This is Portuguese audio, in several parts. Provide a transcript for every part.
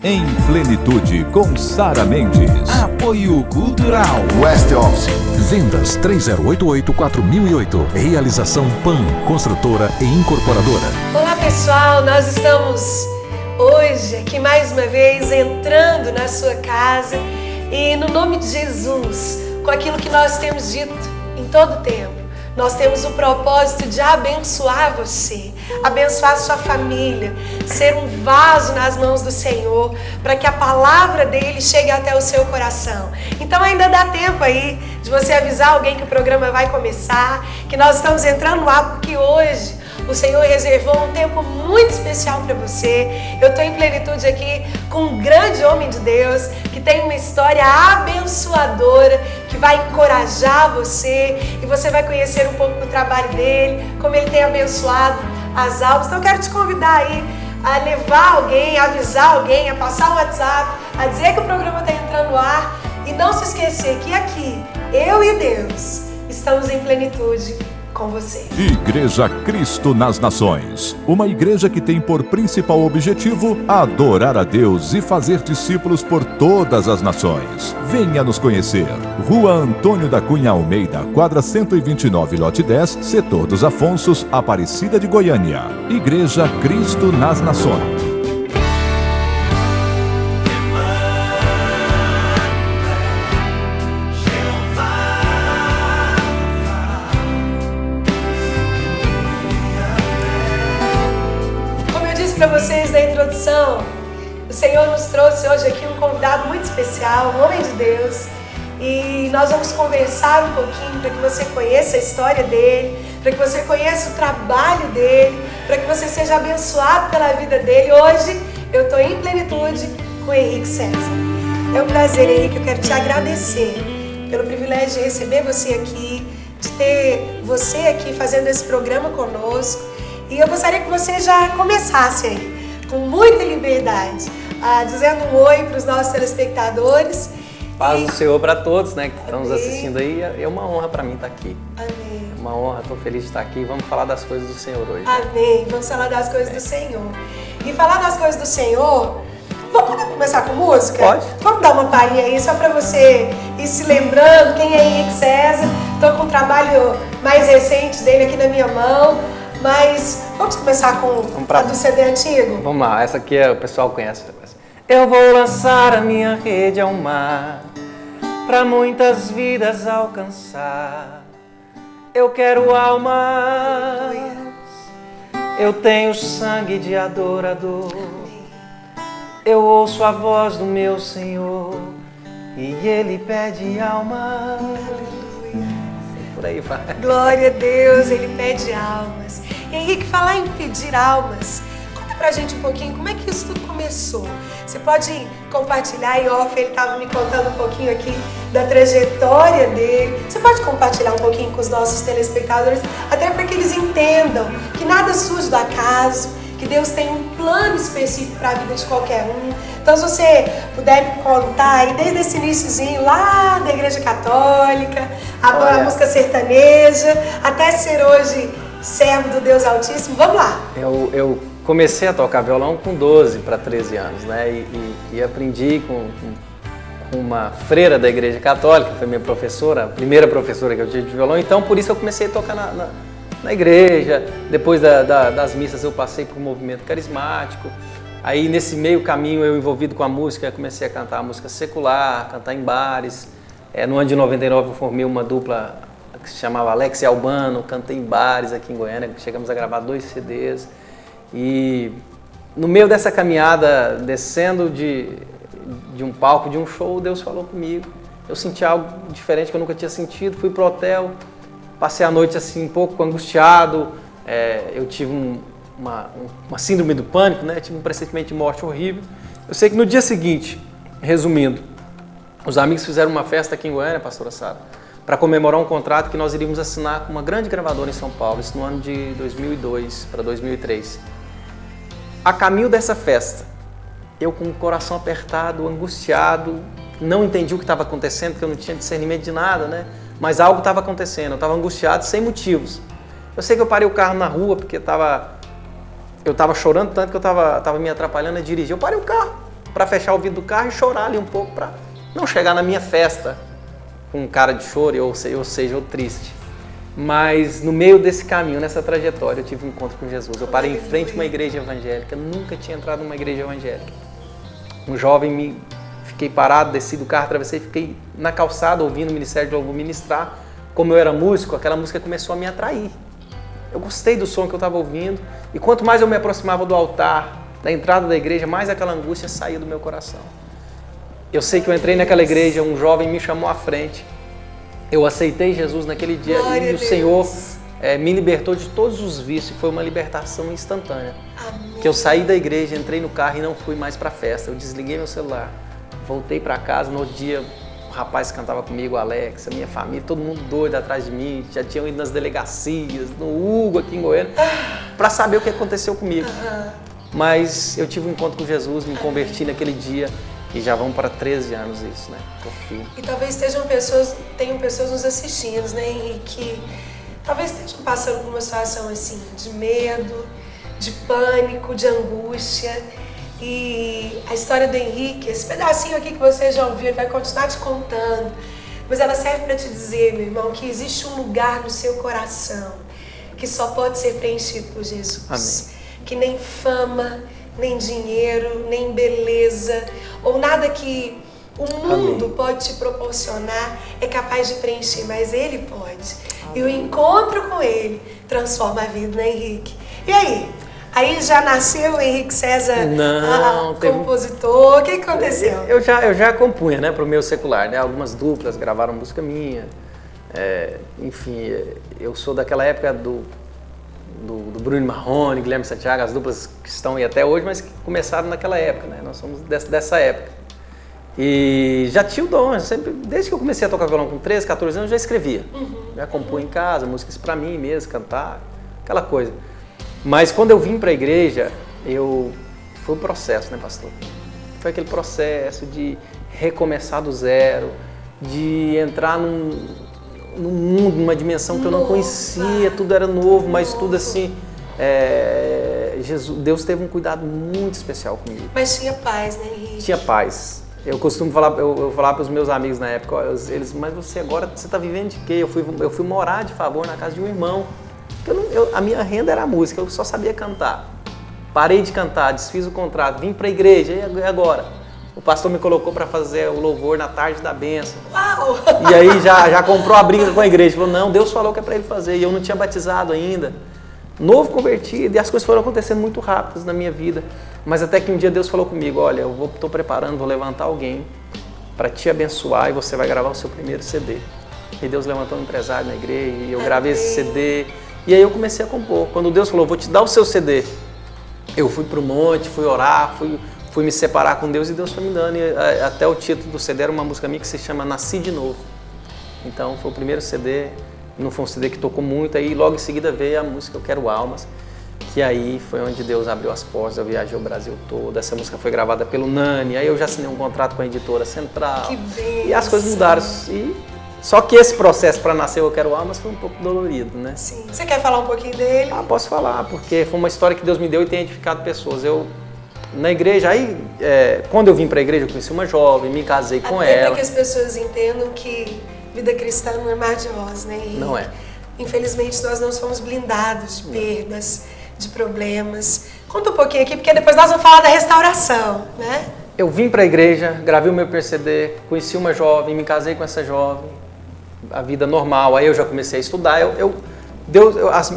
Em Plenitude, com Sara Mendes. Apoio Cultural West Office. Vendas 3088-4008. Realização PAN, construtora e incorporadora. Olá pessoal, nós estamos hoje aqui mais uma vez entrando na sua casa e no nome de Jesus, com aquilo que nós temos dito em todo o tempo. Nós temos o propósito de abençoar você, abençoar a sua família, ser um vaso nas mãos do Senhor, para que a palavra dele chegue até o seu coração. Então ainda dá tempo aí de você avisar alguém que o programa vai começar, que nós estamos entrando no ar, porque hoje o Senhor reservou um tempo muito especial para você. Eu estou em plenitude aqui com um grande homem de Deus que tem uma história abençoadora, que vai encorajar você e você vai conhecer um pouco do trabalho dele, como ele tem abençoado as almas. Então eu quero te convidar aí a levar alguém, a avisar alguém, a passar o WhatsApp, a dizer que o programa está entrando no ar e não se esquecer que aqui, eu e Deus, estamos em plenitude com você. Igreja Cristo nas Nações. Uma igreja que tem por principal objetivo adorar a Deus e fazer discípulos por todas as nações. Venha nos conhecer. Rua Antônio da Cunha Almeida, quadra 129, lote 10, setor dos Afonsos, Aparecida de Goiânia. Igreja Cristo nas Nações. Para vocês na introdução, o Senhor nos trouxe hoje aqui um convidado muito especial, um homem de Deus, e nós vamos conversar um pouquinho para que você conheça a história dele, para que você conheça o trabalho dele, para que você seja abençoado pela vida dele. Hoje eu estou em plenitude com o Henrique César. É um prazer, Henrique, eu quero te agradecer pelo privilégio de receber você aqui, de ter você aqui fazendo esse programa conosco. E eu gostaria que você já começasse aí, com muita liberdade, dizendo um oi para os nossos telespectadores. Paz do Senhor para todos, né, que estão nos assistindo aí. É uma honra para mim estar aqui. Amém. É uma honra, estou feliz de estar aqui. Vamos falar das coisas do Senhor hoje. Amém. Vamos falar das coisas do Senhor. E falar das coisas do Senhor, vamos começar com música? Pode. Vamos dar uma palhinha aí, só para você ir se lembrando quem é Henrique César. Estou com o trabalho mais recente dele aqui na minha mão. Mas vamos começar com a do CD antigo? Vamos lá, essa aqui o pessoal conhece. Eu vou lançar a minha rede ao mar, pra muitas vidas alcançar. Eu quero almas, eu tenho sangue de adorador. Eu ouço a voz do meu Senhor e Ele pede almas. Por aí vai. Glória a Deus, Ele pede almas. Henrique, falar em pedir almas, conta pra gente um pouquinho como é que isso tudo começou. Você pode compartilhar em off, ele estava me contando um pouquinho aqui da trajetória dele. Você pode compartilhar um pouquinho com os nossos telespectadores, até para que eles entendam que nada surge do acaso, que Deus tem um plano específico para a vida de qualquer um. Então, se você puder me contar aí desde esse iniciozinho lá da Igreja Católica, a música sertaneja, até ser hoje servo do Deus Altíssimo, vamos lá. Eu comecei a tocar violão com 12 para 13 anos, né? E aprendi com uma freira da Igreja Católica, foi minha professora, a primeira professora que eu tive de violão. Então, por isso eu comecei a tocar na igreja. Depois das missas eu passei para o movimento carismático. Aí nesse meio caminho eu envolvido com a música, comecei a cantar música secular, cantar em bares. No ano de 99 eu formei uma dupla que se chamava Alex e Albano, cantei em bares aqui em Goiânia, chegamos a gravar 2 CDs. E no meio dessa caminhada, descendo de um palco, de um show, Deus falou comigo. Eu senti algo diferente que eu nunca tinha sentido, fui pro hotel, passei a noite assim um pouco angustiado, eu tive uma síndrome do pânico, né? Tive um pressentimento de morte horrível. Eu sei que no dia seguinte, resumindo, os amigos fizeram uma festa aqui em Goiânia, pastora Sara, para comemorar um contrato que nós iríamos assinar com uma grande gravadora em São Paulo, isso no ano de 2002 para 2003. A caminho dessa festa, eu com o coração apertado, angustiado, não entendi o que estava acontecendo, porque eu não tinha discernimento de nada, né? Mas algo estava acontecendo, eu estava angustiado sem motivos. Eu sei que eu parei o carro na rua, porque eu estava chorando tanto que eu estava me atrapalhando a dirigir. Eu parei o carro, para fechar o vidro do carro e chorar ali um pouco para não chegar na minha festa com cara de choro ou seja, triste. Mas no meio desse caminho, nessa trajetória, eu tive um encontro com Jesus. Eu parei em frente a uma igreja evangélica, nunca tinha entrado numa igreja evangélica. Um jovem, fiquei parado, desci do carro, atravessei, fiquei na calçada ouvindo o Ministério de Louvor ministrar. Como eu era músico, aquela música começou a me atrair. Eu gostei do som que eu estava ouvindo e quanto mais eu me aproximava do altar, da entrada da igreja, mais aquela angústia saía do meu coração. Eu sei que eu entrei naquela igreja, um jovem me chamou à frente. Eu aceitei Jesus naquele dia e o Senhor me libertou de todos os vícios. Foi uma libertação instantânea. Amém. Que eu saí da igreja, entrei no carro e não fui mais para a festa. Eu desliguei meu celular, voltei para casa. No outro dia, o rapaz que cantava comigo, o Alex, a minha família, todo mundo doido atrás de mim. Já tinham ido nas delegacias, no Hugo aqui em Goiânia, para saber o que aconteceu comigo. Mas eu tive um encontro com Jesus, me converti naquele dia. E já vão para 13 anos isso, né? E talvez tenham pessoas nos assistindo, né, Henrique? Talvez estejam passando por uma situação assim, de medo, de pânico, de angústia. E a história do Henrique, esse pedacinho aqui que você já ouviu, ele vai continuar te contando. Mas ela serve para te dizer, meu irmão, que existe um lugar no seu coração que só pode ser preenchido por Jesus. Amém. Que nem fama, nem dinheiro, nem beleza, ou nada que o mundo Amém. pode te proporcionar é capaz de preencher, mas Ele pode. Amém. E o encontro com Ele transforma a vida, né, Henrique? E aí? Aí já nasceu o Henrique César, compositor, o que aconteceu? Eu já compunha, né, para o meu secular, né, algumas duplas gravaram música minha, enfim, eu sou daquela época do Bruno Marrone, Guilherme Santiago, as duplas que estão aí até hoje, mas que começaram naquela época, né? Nós somos dessa época. E já tinha o dom, sempre, desde que eu comecei a tocar violão com 13, 14 anos, eu já escrevia. Já compunha em casa, músicas para mim mesmo, cantar, aquela coisa. Mas quando eu vim para a igreja, foi um processo, né, pastor? Foi aquele processo de recomeçar do zero, de entrar num mundo, numa dimensão que eu não conhecia, tudo era novo, mas tudo assim, Deus teve um cuidado muito especial comigo. Mas tinha paz, né, Henrique? Tinha paz. Eu costumo falar, eu falava para os meus amigos na época, eles, mas você agora, você está vivendo de quê? Eu fui morar de favor na casa de um irmão. A minha renda era a música, eu só sabia cantar. Parei de cantar, desfiz o contrato, vim para a igreja, e agora? O pastor me colocou para fazer o louvor na tarde da bênção. Uau! E aí já comprou a briga com a igreja. Falou, não, Deus falou que é para ele fazer. E eu não tinha batizado ainda. Novo convertido. E as coisas foram acontecendo muito rápidas na minha vida. Mas até que um dia Deus falou comigo, olha, eu estou preparando, vou levantar alguém para te abençoar e você vai gravar o seu primeiro CD. E Deus levantou um empresário na igreja e eu gravei esse CD. E aí eu comecei a compor. Quando Deus falou, vou te dar o seu CD. Eu fui para o monte, fui orar, fui me separar com Deus e Deus foi me dando. E até o título do CD era uma música minha que se chama Nasci de Novo. Então foi o primeiro CD, não foi um CD que tocou muito, aí logo em seguida veio a música Eu Quero Almas, que aí foi onde Deus abriu as portas, eu viajei o Brasil todo, essa música foi gravada pelo Nani, aí eu já assinei um contrato com a editora Central. Que bem. E as coisas mudaram. Só que esse processo para nascer Eu Quero Almas foi um pouco dolorido, né? Sim. Você quer falar um pouquinho dele? Posso falar, porque foi uma história que Deus me deu e tem edificado pessoas. Na igreja, aí, quando eu vim para a igreja, eu conheci uma jovem, me casei com ela. Até que as pessoas entendam que vida cristã não é mar de rosas, né? E, não é. Infelizmente, nós não somos blindados de perdas, de problemas. Conta um pouquinho aqui, porque depois nós vamos falar da restauração, né? Eu vim para a igreja, gravei o meu PCD, conheci uma jovem, me casei com essa jovem, a vida normal. Aí eu já comecei a estudar.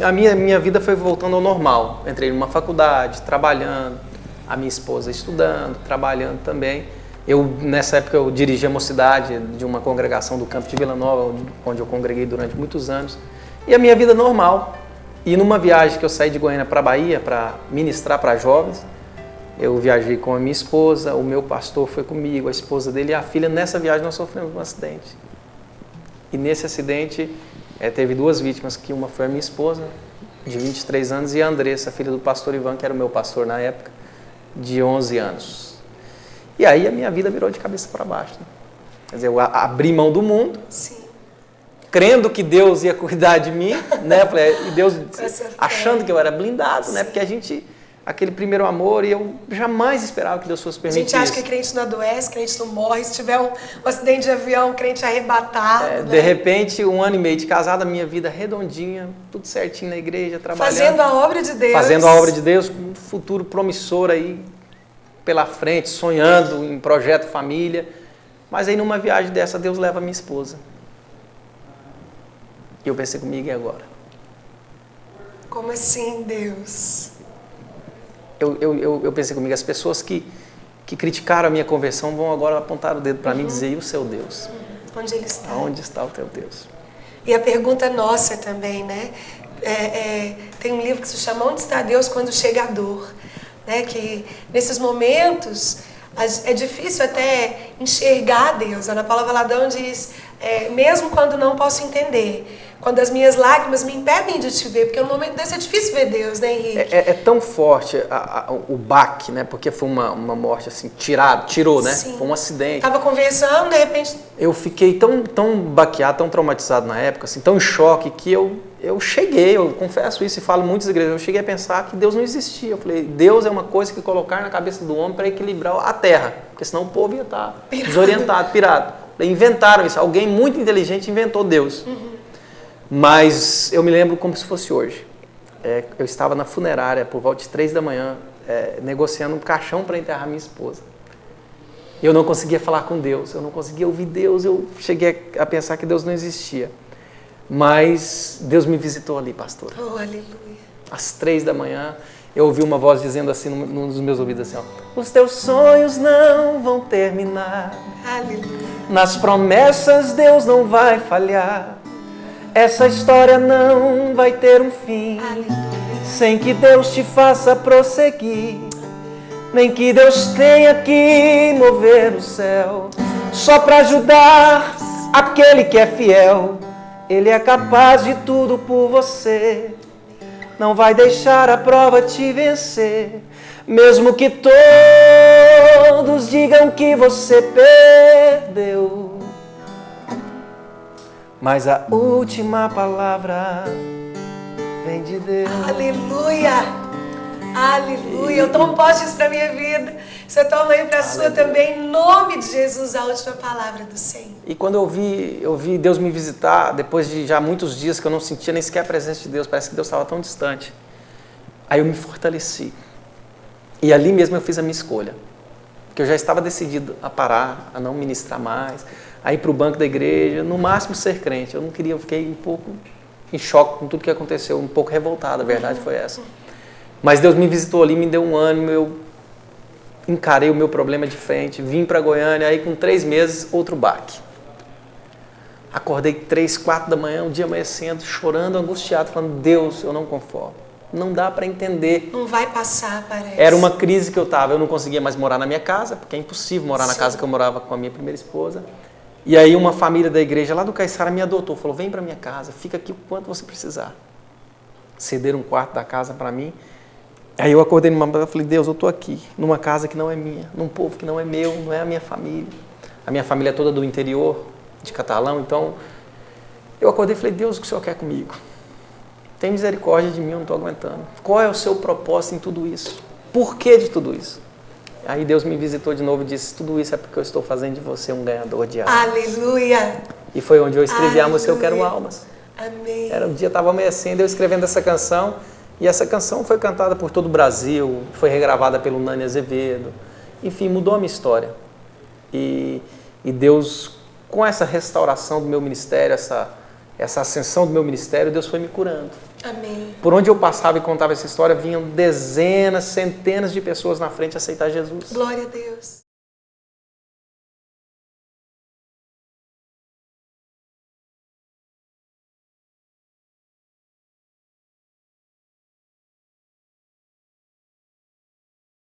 A minha vida foi voltando ao normal. Entrei numa faculdade, trabalhando. A minha esposa estudando, trabalhando também. Nessa época eu dirigi a mocidade de uma congregação do Campo de Vila Nova, onde eu congreguei durante muitos anos. E a minha vida normal. E numa viagem que eu saí de Goiânia para a Bahia para ministrar para jovens, eu viajei com a minha esposa, o meu pastor foi comigo, a esposa dele e a filha. Nessa viagem nós sofremos um acidente. E nesse acidente teve 2 vítimas, que uma foi a minha esposa, de 23 anos, e a Andressa, filha do pastor Ivan, que era o meu pastor na época, de 11 anos. E aí a minha vida virou de cabeça para baixo. Né? Quer dizer, eu abri mão do mundo, sim, crendo que Deus ia cuidar de mim, né? E Deus achando que eu era blindado, né? Porque a gente aquele primeiro amor, e eu jamais esperava que Deus fosse A permitir gente acha isso. que crente não adoece, crente não morre. Se tiver um acidente de avião, crente arrebatado. Né? De repente, 1 ano e meio de casada, minha vida redondinha, tudo certinho na igreja, trabalhando. Fazendo a obra de Deus. Fazendo a obra de Deus, com um futuro promissor aí pela frente, sonhando em projeto família. Mas aí numa viagem dessa, Deus leva a minha esposa. E eu pensei comigo, e agora? Como assim, Deus? Eu pensei comigo, as pessoas que criticaram a minha conversão vão agora apontar o dedo para mim e dizer, e o seu Deus? Onde ele está? Onde está o teu Deus? E a pergunta nossa também, né? Tem um livro que se chama Onde está Deus quando chega a dor? Né? Que nesses momentos é difícil até enxergar Deus. A Ana Paula Valadão diz, mesmo quando não posso entender, quando as minhas lágrimas me impedem de te ver, porque no momento desse é difícil ver Deus, né, Henrique? É tão forte o baque, né? Porque foi uma morte assim, tirou, né? Sim. Foi um acidente. Tava conversando, de repente... Eu fiquei tão baqueado, tão traumatizado na época, assim, tão em choque, que eu cheguei, eu confesso isso e falo muitas igrejas, eu cheguei a pensar que Deus não existia. Eu falei, Deus é uma coisa que colocar na cabeça do homem para equilibrar a terra, porque senão o povo ia estar desorientado, pirado. Inventaram isso, alguém muito inteligente inventou Deus. Mas eu me lembro como se fosse hoje. Eu estava na funerária por volta de 3 da manhã, negociando um caixão para enterrar minha esposa. Eu não conseguia falar com Deus, eu não conseguia ouvir Deus, eu cheguei a pensar que Deus não existia. Mas Deus me visitou ali, pastor. Oh, aleluia. Às 3 da manhã, eu ouvi uma voz dizendo assim nos meus ouvidos assim, ó, os teus sonhos não vão terminar. Aleluia. Nas promessas Deus não vai falhar. Essa história não vai ter um fim. Aleluia. Sem que Deus te faça prosseguir. Nem que Deus tenha que mover o céu. Só para ajudar aquele que é fiel. Ele é capaz de tudo por você. Não vai deixar a prova te vencer. Mesmo que todos digam que você perdeu. Mas a última palavra vem de Deus. Aleluia. Aleluia. Eu tomo posse disso para minha vida. Você toma aí para a sua também. Em nome de Jesus, a última palavra do Senhor. E quando eu vi Deus me visitar, depois de já muitos dias que eu não sentia nem sequer a presença de Deus, parece que Deus estava tão distante. Aí eu me fortaleci. E ali mesmo eu fiz a minha escolha. Porque eu já estava decidido a parar, a não ministrar mais, a ir para o banco da igreja, no máximo ser crente. Eu não queria, eu fiquei um pouco em choque com tudo que aconteceu, um pouco revoltado, a verdade foi essa. Mas Deus me visitou ali, me deu um ânimo, eu encarei o meu problema de frente, vim para Goiânia, aí com 3 meses, outro baque. Acordei 3, 4 da manhã, um dia amanhecendo, chorando, angustiado, falando, Deus, eu não conformo. Não dá para entender. Não vai passar, parece. Era uma crise que eu estava, eu não conseguia mais morar na minha casa, porque é impossível morar na casa que eu morava com a minha primeira esposa. E aí uma família da igreja lá do Caiçara me adotou, falou, vem para minha casa, fica aqui o quanto você precisar. Cederam um quarto da casa para mim. Aí eu acordei numa manhã e falei, Deus, eu estou aqui, numa casa que não é minha, num povo que não é meu, não é a minha família. A minha família é toda do interior, de Catalão, então eu acordei e falei, Deus, o que o Senhor quer comigo? Tem misericórdia de mim, eu não estou aguentando. Qual é o seu propósito em tudo isso? Por que de tudo isso? Aí Deus me visitou de novo e disse, tudo isso é porque eu estou fazendo de você um ganhador de almas. Aleluia. E foi onde eu escrevi a música Eu Quero Almas. Amém. Era um dia, estava amanhecendo, eu escrevendo essa canção, e essa canção foi cantada por todo o Brasil, foi regravada pelo Nani Azevedo, enfim, mudou a minha história. E Deus, com essa restauração do meu ministério, essa ascensão do meu ministério, Deus foi me curando. Amém. Por onde eu passava e contava essa história, vinham dezenas, centenas de pessoas na frente aceitar Jesus. Glória a Deus.